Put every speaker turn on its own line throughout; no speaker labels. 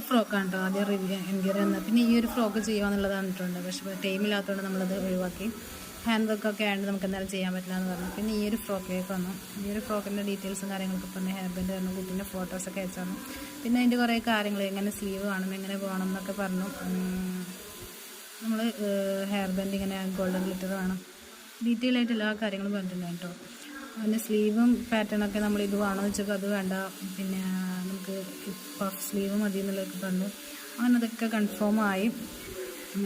ഫ്രോക്കാണ് കേട്ടോ ആദ്യം review enquiry വന്നത്. പിന്നെ ഈ ഒരു ഫ്രോക്ക് ചെയ്യാമെന്നുള്ളതാണ് ഇട്ടുണ്ട്. പക്ഷേ ടൈമില്ലാത്തതുകൊണ്ട് നമ്മളത് ഒഴിവാക്കി. ഹാൻഡ് വർക്കൊക്കെ ആയതുകൊണ്ട് നമുക്ക് എന്തായാലും ചെയ്യാൻ പറ്റില്ല എന്ന് പറഞ്ഞു. പിന്നെ ഈ ഒരു ഫ്രോക്കിലേക്ക് വന്നു. ഈ ഒരു ഫ്രോക്കിൻ്റെ ഡീറ്റെയിൽസും കാര്യങ്ങളൊക്കെ പറഞ്ഞു. ഹെയർ ബാൻഡ് തന്നു, കുട്ടീൻ്റെ ഫോട്ടോസൊക്കെ അയച്ചു തന്നു. പിന്നെ അതിൻ്റെ കുറേ കാര്യങ്ങൾ എങ്ങനെ സ്ലീവ് വേണം, എങ്ങനെ പോകണം എന്നൊക്കെ പറഞ്ഞു. നമ്മൾ ഹെയർ ബാൻഡ് ഇങ്ങനെ ഗോൾഡൻ ഗ്ലിറ്റർ വേണം, ഡീറ്റെയിൽ ആയിട്ട് എല്ലാ കാര്യങ്ങളും പറഞ്ഞിട്ടുണ്ട് കേട്ടോ. പിന്നെ സ്ലീവും പാറ്റേണൊക്കെ നമ്മൾ ഇത് വേണമെന്ന് വെച്ചപ്പോൾ അത് വേണ്ട, പിന്നെ നമുക്ക് പഫ് സ്ലീവ് മതി എന്നുള്ളതൊക്കെ പറഞ്ഞു. അങ്ങനെ അതൊക്കെ കൺഫേം ആയി.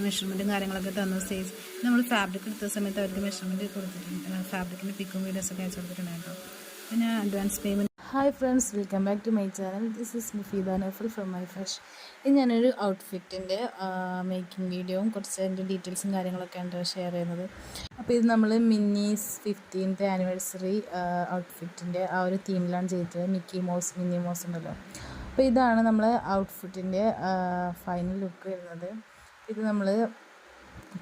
മെഷർമെൻറ്റും കാര്യങ്ങളൊക്കെ തന്നു. സൈസ് നമ്മൾ ഫാബ്രിക് എടുത്ത സമയത്ത് അവർക്ക് മെഷർമെൻറ്റ് കൊടുത്തിട്ടുണ്ട്. ഫാബ്രിക്കിൻ്റെ പിക്കും വീഡിയോസൊക്കെ അയച്ചു കൊടുത്തിട്ടുണ്ടായിരുന്നു. പിന്നെ advance payment. Hi friends, welcome back to my channel. This is Mufeeda Nafal from my fresh. ഇത് ഞാനൊരു ഔട്ട്ഫിറ്റിൻ്റെ മേക്കിംഗ് വീഡിയോയും കുറച്ച് അതിൻ്റെ ഡീറ്റെയിൽസും കാര്യങ്ങളൊക്കെയാണ് ഷെയർ ചെയ്യുന്നത്. അപ്പോൾ ഇത് നമ്മൾ മിന്നീസ് 15th ആനിവേഴ്സറി ഔട്ട്ഫിറ്റിൻ്റെ ആ ഒരു തീമിലാണ് ചെയ്തിട്ടുള്ളത്. മിക്കി മൗസ്, മിന്നി മൗസ് ഉണ്ടല്ലോ. അപ്പോൾ ഇതാണ് നമ്മൾ ഔട്ട്ഫിറ്റിൻ്റെ ഫൈനൽ ലുക്ക് വരുന്നത്. ഇത് നമ്മൾ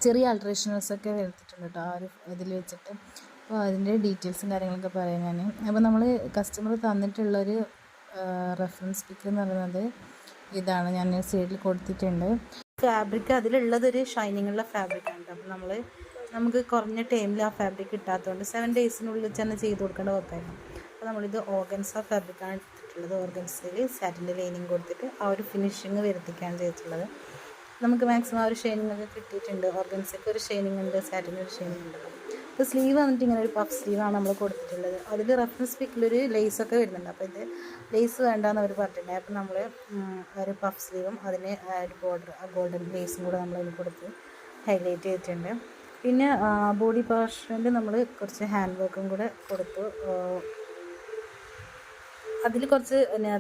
ചെറിയ ആൾട്രേഷൻസൊക്കെ വരുത്തിയിട്ടുണ്ട് കേട്ടോ ആ ഒരു ഇതിൽ വെച്ചിട്ട്. അപ്പോൾ അതിൻ്റെ ഡീറ്റെയിൽസും കാര്യങ്ങളൊക്കെ പറയാം ഞാൻ. അപ്പോൾ നമ്മൾ കസ്റ്റമർ തന്നിട്ടുള്ളൊരു റെഫറൻസ് പിക്ക് എന്ന് പറയുന്നത് ഇതാണ്, ഞാൻ സൈഡിൽ കൊടുത്തിട്ടുണ്ട്. ഫാബ്രിക് അതിലുള്ളതൊരു ഷൈനിങ്ങുള്ള ഫാബ്രിക്കാണ്. അപ്പോൾ നമുക്ക് കുറഞ്ഞ ടൈമിൽ ആ ഫാബ്രിക് കിട്ടാത്തതുകൊണ്ട് 7 daysനുള്ളിൽ തന്നെ ചെയ്ത് കൊടുക്കേണ്ട വർക്കായിരുന്നു. അപ്പോൾ നമ്മളിത് ഓർഗൻസ ഫാബ്രിക്കാണ് എടുത്തിട്ടുള്ളത്. ഓർഗൻസയിൽ സാറ്റിൻ്റെ ലൈനിങ് കൊടുത്തിട്ട് ആ ഒരു ഫിനിഷിങ് വരുത്തിക്കാണ് ചെയ്തിട്ടുള്ളത്. നമുക്ക് മാക്സിമം ആ ഒരു ഷൈനിങ് ഒക്കെ കിട്ടിയിട്ടുണ്ട്. ഓർഗൻസയ്ക്ക് ഒരു ഷൈനിങ് ഉണ്ട്, സാറ്റിന് ഒരു ഷൈനിങ് ഉണ്ട്. അപ്പോൾ സ്ലീവ് വന്നിട്ട് ഇങ്ങനെ ഒരു പഫ് സ്ലീവാണ് നമ്മൾ കൊടുത്തിട്ടുള്ളത്. അതിൽ റെഫറൻസ് പിക്കിലൊരു ലേസൊക്കെ വരുന്നുണ്ട്. അപ്പോൾ ഇത് ലേസ് വേണ്ടാന്ന് അവർ പറഞ്ഞിട്ടുണ്ട്. അപ്പോൾ നമ്മൾ ഒരു പഫ് സ്ലീവും അതിന് ഒരു ബോർഡർ ആ ഗോൾഡൻ ലേസും കൂടെ നമ്മളതിന് കൊടുത്ത് ഹൈലൈറ്റ് ചെയ്തിട്ടുണ്ട്. പിന്നെ ബോഡി പോർഷനിൽ നമ്മൾ കുറച്ച് ഹാൻഡ് വർക്കും കൂടെ കൊടുത്തു. അതിൽ കുറച്ച്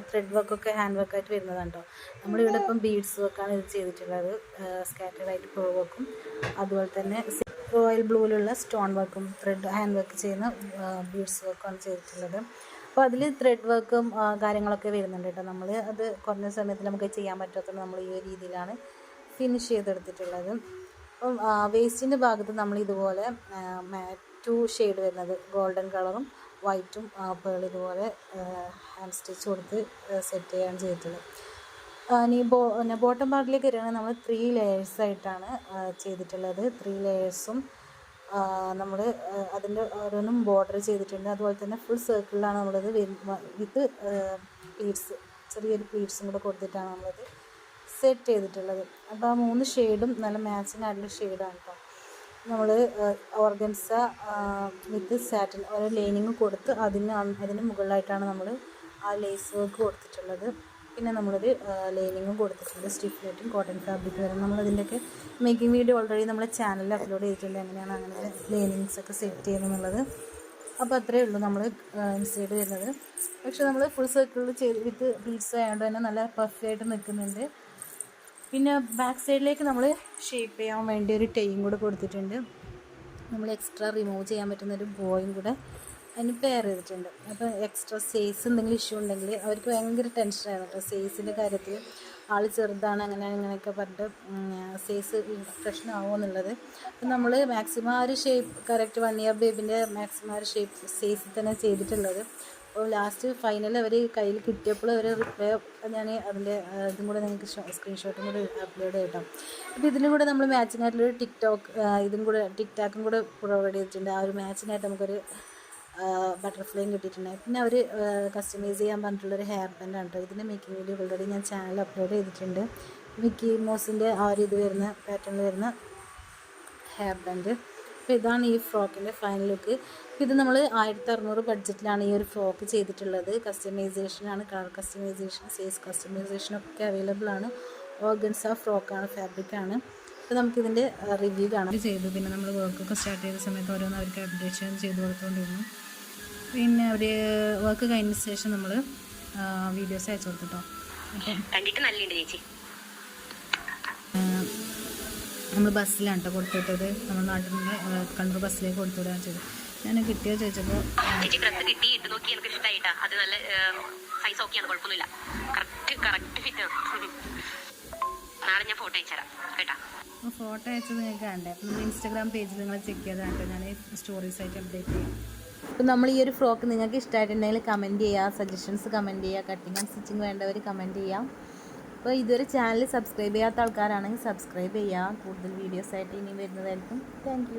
ത്രെഡ് വർക്കൊക്കെ ഹാൻഡ് വർക്കായിട്ട് വരുന്നതാണ് കേട്ടോ. നമ്മളിവിടെ ഇപ്പം ബീഡ്സ് വർക്കാണ് ഇത് ചെയ്തിട്ടുള്ളത്. സ്കാറ്റേഡായിട്ട് പ്രോ വർക്കും അതുപോലെ തന്നെ റോയൽ ബ്ലൂവിലുള്ള സ്റ്റോൺ വർക്കും ത്രെഡ് ഹാൻഡ് വർക്ക് ചെയ്യുന്ന ബീഡ്സ് വർക്കാണ് ചെയ്തിട്ടുള്ളത്. അപ്പോൾ അതിൽ ത്രെഡ് വർക്കും കാര്യങ്ങളൊക്കെ വരുന്നുണ്ട് കേട്ടോ. നമ്മൾ അത് കുറഞ്ഞ സമയത്ത് നമുക്ക് ചെയ്യാൻ പറ്റാത്തത് നമ്മൾ ഈ ഒരു രീതിയിലാണ് ഫിനിഷ് ചെയ്തെടുത്തിട്ടുള്ളത്. അപ്പം വേസ്റ്റിൻ്റെ ഭാഗത്ത് നമ്മൾ ഇതുപോലെ 2 ഷെയ്ഡ് വരുന്നത് ഗോൾഡൻ കളറും വൈറ്റും പേൾ ഇതുപോലെ ഹാൻഡ് സ്റ്റിച്ച് കൊടുത്ത് സെറ്റ് ചെയ്യുകയാണ് ചെയ്തിട്ടുള്ളത്. ഇനി ബോട്ടം പാർട്ടിലേക്ക് വരികയാണെങ്കിൽ നമ്മൾ 3 ലെയേഴ്സായിട്ടാണ് ചെയ്തിട്ടുള്ളത്. 3 ലെയേഴ്സും നമ്മൾ അതിൻ്റെ ഓരോന്നും ബോർഡർ ചെയ്തിട്ടുണ്ട്. അതുപോലെ തന്നെ ഫുൾ സർക്കിളിലാണ് നമ്മളത് വിത്ത് പ്ലീറ്റ്സ്, ചെറിയൊരു പ്ലീറ്റ്സും കൂടെ കൊടുത്തിട്ടാണ് നമ്മളത് സെറ്റ് ചെയ്തിട്ടുള്ളത്. അപ്പോൾ ആ 3 ഷെയ്ഡും നല്ല മാച്ചിങ് ആയിട്ടുള്ള ഷെയ്ഡാണ് കേട്ടോ. നമ്മൾ ഓർഗൻസ വിത്ത് സാറ്റിൻ ഒരു ലൈനിങ് കൊടുത്ത് അതിന് മുകളിലായിട്ടാണ് നമ്മൾ ആ ലേസ് വർക്ക് കൊടുത്തിട്ടുള്ളത്. പിന്നെ നമ്മളൊരു ലൈനിങ്ങും കൊടുത്തിട്ടുണ്ട്. സ്റ്റിഫ് നെറ്റും കോട്ടൺ ഫാബ്രിക് വരെ നമ്മളതിൻ്റെയൊക്കെ മേക്കിംഗ് വീഡിയോ ഓൾറെഡി നമ്മുടെ ചാനലിൽ അപ്ലോഡ് ചെയ്തിട്ടുണ്ട്, എങ്ങനെയാണ് അങ്ങനെ ലൈനിങ്സൊക്കെ സെറ്റ് ചെയ്യുന്നത്. അപ്പോൾ അത്രയേ ഉള്ളൂ നമ്മൾ ഇൻസൈഡ് വരുന്നത്. പക്ഷേ നമ്മൾ ഫുൾ സർക്കിളിൽ ചെയ്ത് വിത്ത് ബീഡ്സ് ആയതുകൊണ്ട് തന്നെ നല്ല പെർഫെക്റ്റ് ആയിട്ട് നിൽക്കുന്നുണ്ട്. പിന്നെ ബാക്ക് സൈഡിലേക്ക് നമ്മൾ ഷേപ്പ് ചെയ്യാൻ വേണ്ടി ഒരു ടൈയും കൂടെ കൊടുത്തിട്ടുണ്ട്. നമ്മൾ എക്സ്ട്രാ റിമൂവ് ചെയ്യാൻ പറ്റുന്നൊരു ബോയും കൂടെ അതിന് പെയർ ചെയ്തിട്ടുണ്ട്. അപ്പോൾ എക്സ്ട്രാ സൈസ് എന്തെങ്കിലും ഇഷ്യൂ ഉണ്ടെങ്കിൽ അവർക്ക് ഭയങ്കര ടെൻഷനായിരുന്നു കേട്ടോ സൈസിൻ്റെ കാര്യത്തിൽ. ആൾ ചെറുതാണ് അങ്ങനെയൊക്കെ പറഞ്ഞിട്ട് സൈസ് പ്രശ്നമാവുമോ എന്നുള്ളത്. അപ്പം നമ്മൾ മാക്സിമം ആ ഒരു ഷേപ്പ് കറക്റ്റ് 1 year ബേബിൻ്റെ മാക്സിമം ആ ഒരു ഷേപ്പ് സൈസിൽ തന്നെ ചെയ്തിട്ടുള്ളത്. അപ്പോൾ ലാസ്റ്റ് ഫൈനൽ അവർ കയ്യിൽ കിട്ടിയപ്പോൾ അവർ റിപ്ലൈ ഞാൻ അതിൻ്റെ ഇതും കൂടെ നിങ്ങൾക്ക് സ്ക്രീൻഷോട്ടും കൂടെ അപ്ലോഡ് ചെയ്തിട്ടാം. അപ്പോൾ ഇതിനും കൂടെ നമ്മൾ മാച്ചിങ് ആയിട്ടുള്ളൊരു ടിക്ടാക്കും കൂടെ പ്രൊവൈഡ് ചെയ്തിട്ടുണ്ട്. ആ ഒരു മാച്ചിനായിട്ട് നമുക്കൊരു ബട്ടർഫ്ലൈയും കിട്ടിയിട്ടുണ്ട്. പിന്നെ അവർ കസ്റ്റമൈസ് ചെയ്യാൻ പറഞ്ഞിട്ടുള്ളൊരു ഹെയർ ബാൻഡാണ് കേട്ടോ. ഇതിൻ്റെ മേക്കിംഗ് വീഡിയോ ഓൾറെഡി ഞാൻ ചാനൽ അപ്ലോഡ് ചെയ്തിട്ടുണ്ട്. മിക്കി മൗസിൻ്റെ ആ ഒരു ഇത് വരുന്ന പാറ്റേണിൽ വരുന്ന ഹെയർ ബാൻഡ്. അപ്പോൾ ഇതാണ് ഈ ഫ്രോക്കിൻ്റെ ഫൈനൽ ലുക്ക്. ഇത് നമ്മൾ 1600 ബഡ്ജറ്റിലാണ് ഈ ഒരു ഫ്രോക്ക് ചെയ്തിട്ടുള്ളത്. കസ്റ്റമൈസേഷനാണ്, കളർ കസ്റ്റമൈസേഷൻ, സൈസ് കസ്റ്റമൈസേഷനൊക്കെ അവൈലബിൾ ആണ്. ഓർഗൻസ ഫ്രോക്കാണ്, ഫാബ്രിക്കാണ്. അപ്പോൾ നമുക്കിതിൻ്റെ റിവ്യൂ കാണാൻ ചെയ്തു. പിന്നെ നമ്മൾ വർക്കൊക്കെ സ്റ്റാർട്ട് ചെയ്ത സമയത്ത് ഓരോന്ന് അവർക്ക് അപ്ഡേഷൻ ചെയ്ത് കൊടുത്തുകൊണ്ടിരുന്നു. പിന്നെ അവർ വർക്ക് കഴിഞ്ഞ ശേഷം നമ്മൾ വീഡിയോസ് അയച്ചു കൊടുത്തിട്ടോ. അപ്പം നമ്മൾ ബസ്സിലാണ് കേട്ടോ കൊടുത്തിട്ടത്. നമ്മുടെ നാട്ടിൽ നിന്ന് കണ്ണൂർ ബസ്സിലേക്ക് കൊടുത്തുവിടുകയാണ് ചെയ്തത്. ഞാൻ കിട്ടിയോ ചോദിച്ചപ്പോൾ
കിട്ടി ഇട്ട് നോക്കി എനിക്ക് ഇഷ്ടമായിട്ടാ. അത് നല്ല സൈസ് ഓക്കെയാണ്, കുഴപ്പമൊന്നുമില്ല. Correct fit. നാളെ ഞാൻ ഫോട്ടോ അയച്ചുതരാം കേട്ടാ.
ഫോട്ടോ അയച്ചത് നിങ്ങൾക്ക് കണ്ടേ. അപ്പം നമ്മൾ ഇൻസ്റ്റാഗ്രാം പേജിൽ നിങ്ങൾ ചെക്ക് ചെയ്താൽ ഞാൻ സ്റ്റോറീസ് ആയിട്ട് അപ്ഡേറ്റ് ചെയ്യാം. അപ്പോൾ നമ്മൾ ഈ ഒരു ഫ്രോക്ക് നിങ്ങൾക്ക് ഇഷ്ടമായിട്ടുണ്ടെങ്കിൽ കമൻറ്റ് ചെയ്യുക, സജഷൻസ് കമൻറ്റ് ചെയ്യുക, കട്ടിങ് ആൻഡ് സ്റ്റിച്ചിങ് വേണ്ടവർ കമൻറ്റ് ചെയ്യാം. അപ്പോൾ ഇതുവരെ ചാനൽ സബ്സ്ക്രൈബ് ചെയ്യാത്ത ആൾക്കാരാണെങ്കിൽ സബ്സ്ക്രൈബ് ചെയ്യുക. കൂടുതൽ വീഡിയോസായിട്ട് ഇനിയും വരുന്നതായിരിക്കും. താങ്ക്